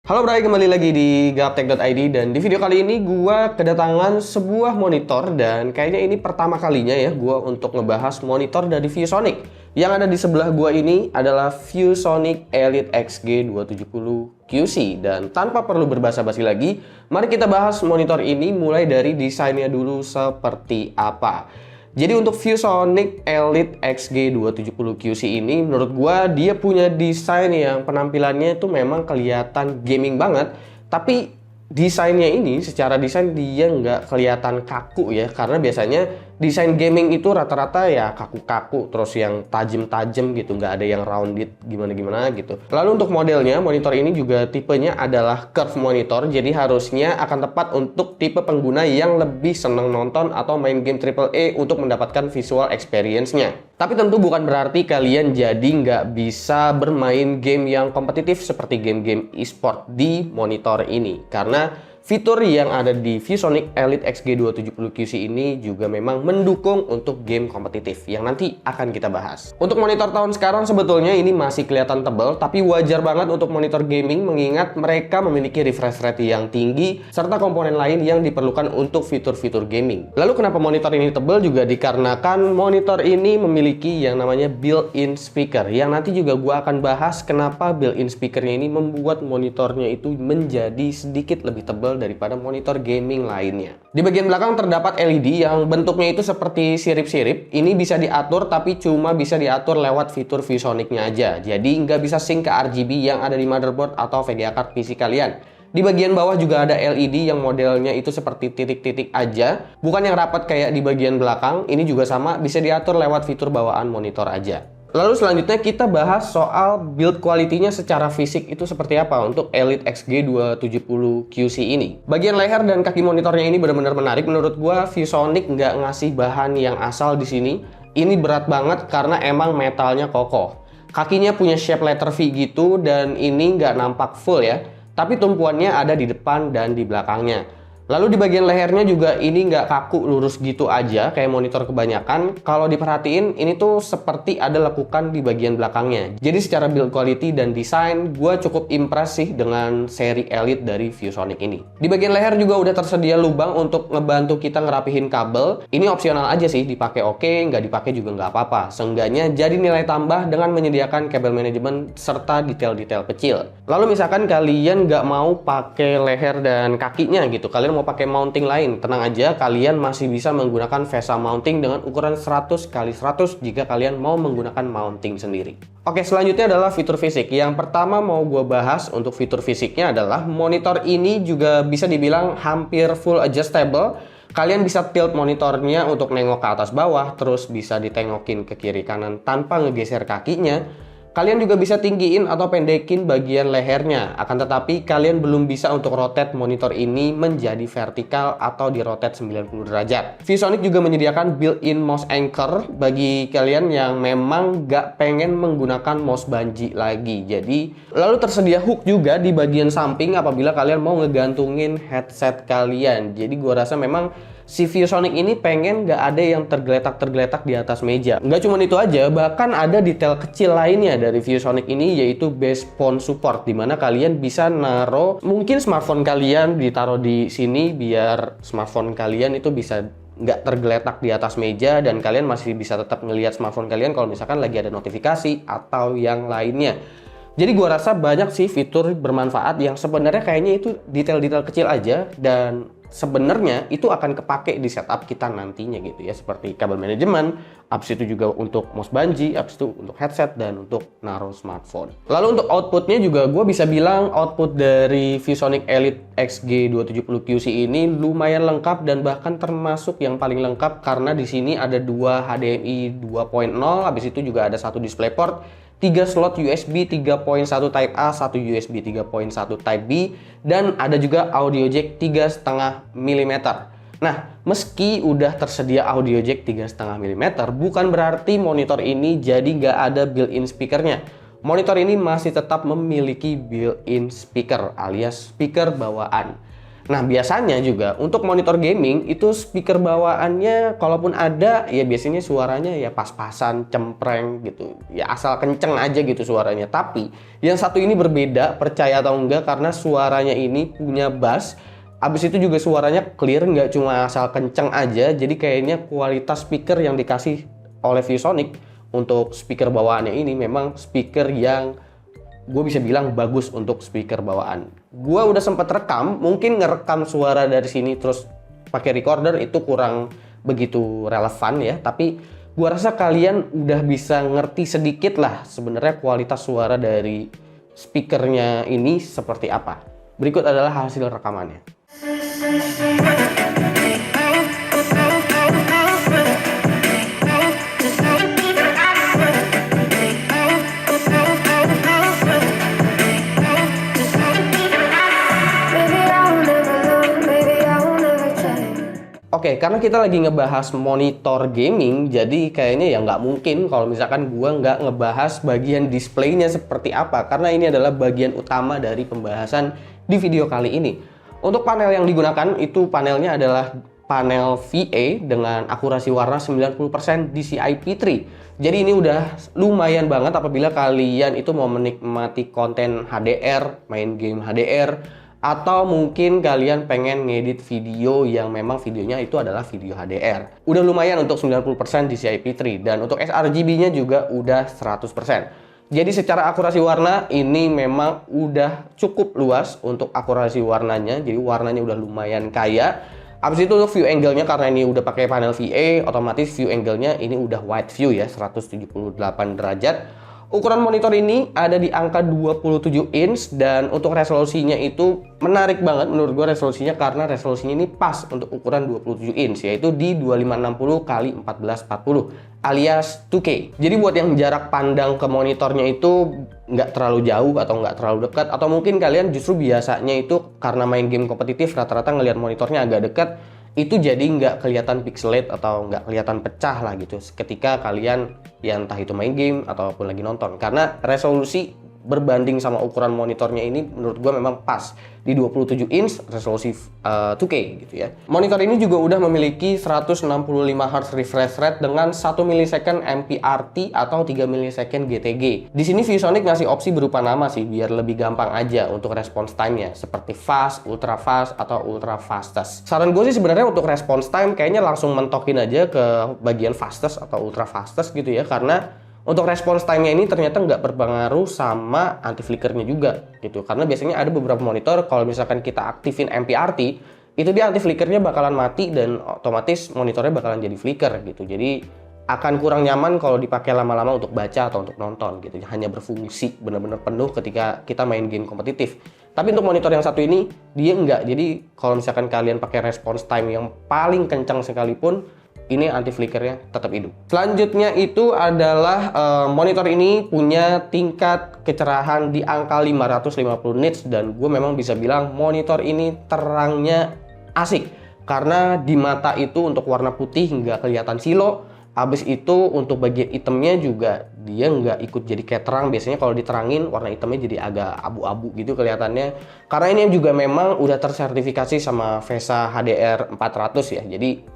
Halo Bray, kembali lagi di gaptek.id dan di video kali ini gua kedatangan sebuah monitor dan kayaknya ini pertama kalinya ya gua untuk ngebahas monitor dari ViewSonic. Yang ada di sebelah gua ini adalah ViewSonic Elite XG270 QC dan tanpa perlu berbasa-basi lagi, mari kita bahas monitor ini mulai dari desainnya dulu seperti apa. Jadi untuk ViewSonic Elite XG270 QC ini menurut gua dia punya desain yang penampilannya itu memang kelihatan gaming banget, tapi desainnya ini secara desain dia nggak kelihatan kaku ya, karena biasanya desain gaming itu rata-rata ya kaku-kaku terus yang tajam-tajam gitu, nggak ada yang rounded gimana-gimana gitu. Lalu untuk modelnya, monitor ini juga tipenya adalah curve monitor, jadi harusnya akan tepat untuk tipe pengguna yang lebih seneng nonton atau main game AAA untuk mendapatkan visual experience-nya. Tapi tentu bukan berarti kalian jadi nggak bisa bermain game yang kompetitif seperti game-game e-sport di monitor ini, karena fitur yang ada di ViewSonic Elite XG270 QC ini juga memang mendukung untuk game kompetitif yang nanti akan kita bahas. Untuk monitor tahun sekarang sebetulnya ini masih kelihatan tebal, tapi wajar banget untuk monitor gaming mengingat mereka memiliki refresh rate yang tinggi serta komponen lain yang diperlukan untuk fitur-fitur gaming. Lalu kenapa monitor ini tebal juga dikarenakan monitor ini memiliki yang namanya built-in speaker, yang nanti juga gua akan bahas kenapa built-in speakernya ini membuat monitornya itu menjadi sedikit lebih tebal daripada monitor gaming lainnya. Di bagian belakang terdapat LED yang bentuknya itu seperti sirip-sirip. Ini bisa diatur tapi cuma bisa diatur lewat fitur ViewSonic-nya aja. Jadi nggak bisa sync ke RGB yang ada di motherboard atau VGA card PC kalian. Di bagian bawah juga ada LED yang modelnya itu seperti titik-titik aja, bukan yang rapat kayak di bagian belakang. Ini juga sama, bisa diatur lewat fitur bawaan monitor aja. Lalu selanjutnya kita bahas soal build quality-nya secara fisik itu seperti apa untuk Elite XG270 QC ini. Bagian leher dan kaki monitornya ini benar-benar menarik. Menurut gua ViewSonic nggak ngasih bahan yang asal di sini. Ini berat banget karena emang metalnya kokoh. Kakinya punya shape letter V gitu dan ini nggak nampak full ya, tapi tumpuannya ada di depan dan di belakangnya. Lalu di bagian lehernya juga ini nggak kaku lurus gitu aja kayak monitor kebanyakan. Kalau diperhatiin ini tuh seperti ada lekukan di bagian belakangnya. Jadi secara build quality dan desain gue cukup impress sih dengan seri Elite dari ViewSonic ini. Di bagian leher juga udah tersedia lubang untuk ngebantu kita ngerapihin kabel. Ini opsional aja sih, dipakai oke, nggak dipakai juga nggak apa-apa. Seenggaknya jadi nilai tambah dengan menyediakan kabel manajemen serta detail-detail kecil. Lalu misalkan kalian nggak mau pakai leher dan kakinya gitu, kalian mau pakai mounting lain, tenang aja, kalian masih bisa menggunakan VESA mounting dengan ukuran 100x100 jika kalian mau menggunakan mounting sendiri. Oke, selanjutnya adalah fitur fisik. Yang pertama mau gue bahas untuk fitur fisiknya adalah monitor ini juga bisa dibilang hampir full adjustable. Kalian bisa tilt monitornya untuk nengok ke atas bawah, terus bisa ditengokin ke kiri kanan tanpa ngegeser kakinya. Kalian juga bisa tinggiin atau pendekin bagian lehernya, akan tetapi kalian belum bisa untuk rotate monitor ini menjadi vertikal atau di rotate 90 derajat. ViewSonic juga menyediakan built-in mouse anchor bagi kalian yang memang nggak pengen menggunakan mouse banji lagi. Jadi, lalu tersedia hook juga di bagian samping apabila kalian mau ngegantungin headset kalian. Jadi gua rasa memang si ViewSonic ini pengen nggak ada yang tergeletak-tergeletak di atas meja. Nggak cuma itu aja, bahkan ada detail kecil lainnya dari ViewSonic ini, yaitu base phone support, dimana kalian bisa naro mungkin smartphone kalian ditaruh di sini biar smartphone kalian itu bisa nggak tergeletak di atas meja dan kalian masih bisa tetap ngelihat smartphone kalian kalau misalkan lagi ada notifikasi atau yang lainnya. Jadi gua rasa banyak sih fitur bermanfaat yang sebenarnya kayaknya itu detail-detail kecil aja dan sebenarnya itu akan kepake di setup kita nantinya gitu ya, seperti kabel manajemen, abis itu juga untuk mouse banji, abis itu untuk headset dan untuk naruh smartphone. Lalu untuk outputnya juga gue bisa bilang output dari ViewSonic Elite XG270 QC ini lumayan lengkap dan bahkan termasuk yang paling lengkap karena di sini ada dua HDMI 2.0, abis itu juga ada satu DisplayPort, 3 slot USB 3.1 Type A, 1 USB 3.1 Type B, dan ada juga audio jack 3,5 mm. Nah, meski udah tersedia audio jack 3,5 mm, bukan berarti monitor ini jadi nggak ada built-in speakernya. Monitor ini masih tetap memiliki built-in speaker alias speaker bawaan. Nah, biasanya juga untuk monitor gaming itu speaker bawaannya kalaupun ada ya biasanya suaranya ya pas-pasan, cempreng gitu. Ya asal kenceng aja gitu suaranya. Tapi yang satu ini berbeda, percaya atau enggak, karena suaranya ini punya bass. Abis itu juga suaranya clear, nggak cuma asal kenceng aja. Jadi kayaknya kualitas speaker yang dikasih oleh ViewSonic untuk speaker bawaannya ini memang speaker yang gue bisa bilang bagus untuk speaker bawaan. Gue udah sempet rekam, mungkin ngerekam suara dari sini terus pakai recorder itu kurang begitu relevan ya. Tapi gue rasa kalian udah bisa ngerti sedikit lah sebenarnya kualitas suara dari speakernya ini seperti apa. Berikut adalah hasil rekamannya. Oke, karena kita lagi ngebahas monitor gaming, jadi kayaknya ya nggak mungkin kalau misalkan gua nggak ngebahas bagian displaynya seperti apa, karena ini adalah bagian utama dari pembahasan di video kali ini. Untuk panel yang digunakan, itu panelnya adalah panel VA dengan akurasi warna 90% DCI-P3. Jadi ini udah lumayan banget apabila kalian itu mau menikmati konten HDR, main game HDR, atau mungkin kalian pengen ngedit video yang memang videonya itu adalah video HDR. Udah lumayan untuk 90% DCI-P3 dan untuk sRGB-nya juga udah 100%. Jadi secara akurasi warna ini memang udah cukup luas untuk akurasi warnanya. Jadi warnanya udah lumayan kaya. Habis itu untuk view angle-nya, karena ini udah pakai panel VA, otomatis view angle-nya ini udah wide view ya, 178 derajat. Ukuran monitor ini ada di angka 27 inch dan untuk resolusinya itu menarik banget menurut gue resolusinya, karena resolusinya ini pas untuk ukuran 27 inch yaitu di 2560 x 1440 alias 2K. Jadi buat yang jarak pandang ke monitornya itu nggak terlalu jauh atau nggak terlalu dekat, atau mungkin kalian justru biasanya itu karena main game kompetitif rata-rata ngelihat monitornya agak dekat, itu jadi nggak kelihatan pixelate atau nggak kelihatan pecah lah gitu ketika kalian ya entah itu main game ataupun lagi nonton, karena resolusi berbanding sama ukuran monitornya ini menurut gue memang pas di 27 inch resolusi 2K gitu ya. Monitor ini juga udah memiliki 165 Hz refresh rate dengan 1 millisecond MPRT atau 3 millisecond GTG. Di sini ViewSonic ngasih opsi berupa nama sih biar lebih gampang aja untuk response time-nya, seperti fast, ultra fast, atau ultra fastest. Saran gue sih sebenarnya untuk response time kayaknya langsung mentokin aja ke bagian fastest atau ultra fastest gitu ya, karena untuk response time-nya ini ternyata nggak berpengaruh sama anti flickernya juga gitu. Karena biasanya ada beberapa monitor kalau misalkan kita aktifin MPRT, itu dia anti flickernya bakalan mati dan otomatis monitornya bakalan jadi flicker gitu. Jadi akan kurang nyaman kalau dipakai lama-lama untuk baca atau untuk nonton gitu. Hanya berfungsi benar-benar penuh ketika kita main game kompetitif. Tapi untuk monitor yang satu ini dia enggak. Jadi kalau misalkan kalian pakai response time yang paling kencang sekalipun, ini anti flickernya tetap hidup. Selanjutnya itu adalah monitor ini punya tingkat kecerahan di angka 550 nits dan gue memang bisa bilang monitor ini terangnya asik, karena di mata itu untuk warna putih nggak kelihatan silo. Habis itu untuk bagian hitamnya juga dia nggak ikut jadi kayak terang. Biasanya kalau diterangin warna hitamnya jadi agak abu-abu gitu kelihatannya, karena ini juga memang udah tersertifikasi sama VESA HDR 400 ya. Jadi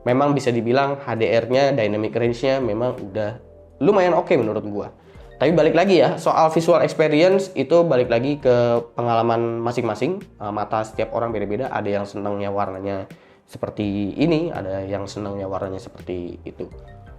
memang bisa dibilang HDR-nya, dynamic range-nya memang udah lumayan oke menurut gua. Tapi balik lagi ya, soal visual experience itu balik lagi ke pengalaman masing-masing. Mata setiap orang beda-beda, ada yang senangnya warnanya seperti ini, ada yang senangnya warnanya seperti itu.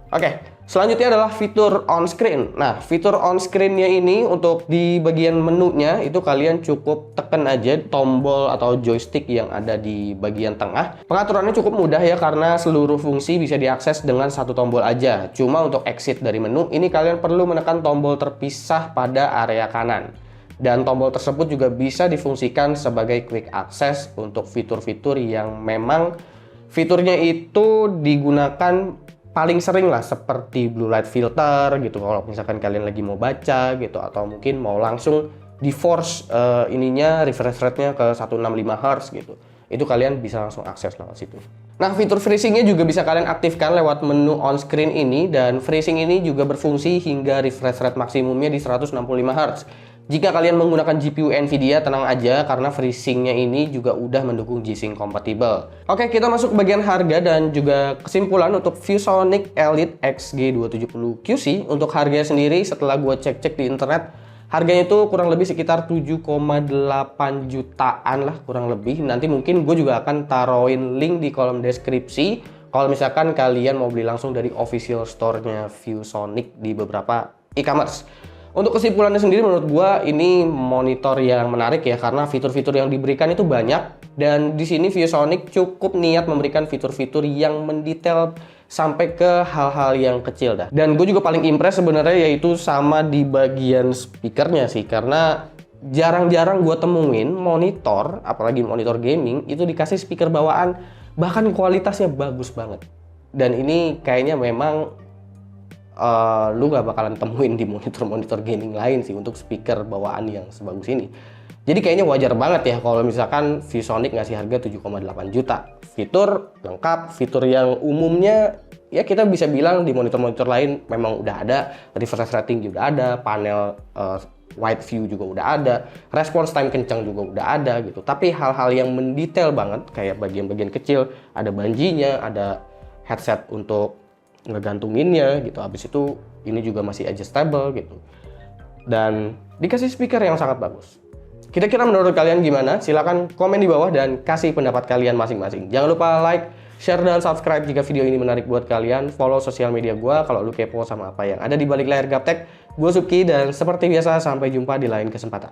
Oke, selanjutnya adalah fitur on screen. Nah, fitur on screen-nya ini untuk di bagian menunya itu kalian cukup tekan aja tombol atau joystick yang ada di bagian tengah. Pengaturannya cukup mudah ya, karena seluruh fungsi bisa diakses dengan satu tombol aja. Cuma untuk exit dari menu ini kalian perlu menekan tombol terpisah pada area kanan. Dan tombol tersebut juga bisa difungsikan sebagai quick access untuk fitur-fitur yang memang fiturnya itu digunakan paling sering lah, seperti blue light filter gitu kalau misalkan kalian lagi mau baca gitu, atau mungkin mau langsung di force ininya refresh rate-nya ke 165 Hz gitu. Itu kalian bisa langsung akses lewat situ. Nah, fitur freezing-nya juga bisa kalian aktifkan lewat menu on screen ini, dan freezing ini juga berfungsi hingga refresh rate maksimumnya di 165 Hz. Jika kalian menggunakan GPU Nvidia, tenang aja karena FreeSync-nya ini juga udah mendukung G-Sync compatible. Oke, kita masuk ke bagian harga dan juga kesimpulan untuk ViewSonic Elite XG270QC. Untuk harganya sendiri setelah gue cek-cek di internet, harganya itu kurang lebih sekitar 7,8 jutaan lah kurang lebih. Nanti mungkin gue juga akan taruhin link di kolom deskripsi kalau misalkan kalian mau beli langsung dari official store-nya ViewSonic di beberapa e-commerce. Untuk kesimpulannya sendiri menurut gua ini monitor yang menarik ya karena fitur-fitur yang diberikan itu banyak dan di sini ViewSonic cukup niat memberikan fitur-fitur yang mendetail sampai ke hal-hal yang kecil dah. Dan gue juga paling impress sebenarnya yaitu sama di bagian speakernya sih karena jarang-jarang gue temuin monitor, apalagi monitor gaming itu dikasih speaker bawaan bahkan kualitasnya bagus banget. Dan ini kayaknya memang lu gak bakalan temuin di monitor-monitor gaming lain sih untuk speaker bawaan yang sebagus ini. Jadi kayaknya wajar banget ya kalau misalkan ViewSonic ngasih harga 7,8 juta. Fitur lengkap, fitur yang umumnya ya kita bisa bilang di monitor-monitor lain memang udah ada, refresh rating juga ada, panel wide view juga udah ada, response time kencang juga udah ada gitu. Tapi hal-hal yang mendetail banget kayak bagian-bagian kecil, ada banjinya, ada headset untuk ngegantunginnya gitu. Habis itu ini juga masih adjustable gitu. Dan dikasih speaker yang sangat bagus. Kira-kira menurut kalian gimana? Silahkan komen di bawah dan kasih pendapat kalian masing-masing. Jangan lupa like, share, dan subscribe jika video ini menarik buat kalian. Follow sosial media gue kalau lu kepo sama apa yang ada di balik layar Gaptek. Gue Subki dan seperti biasa sampai jumpa di lain kesempatan.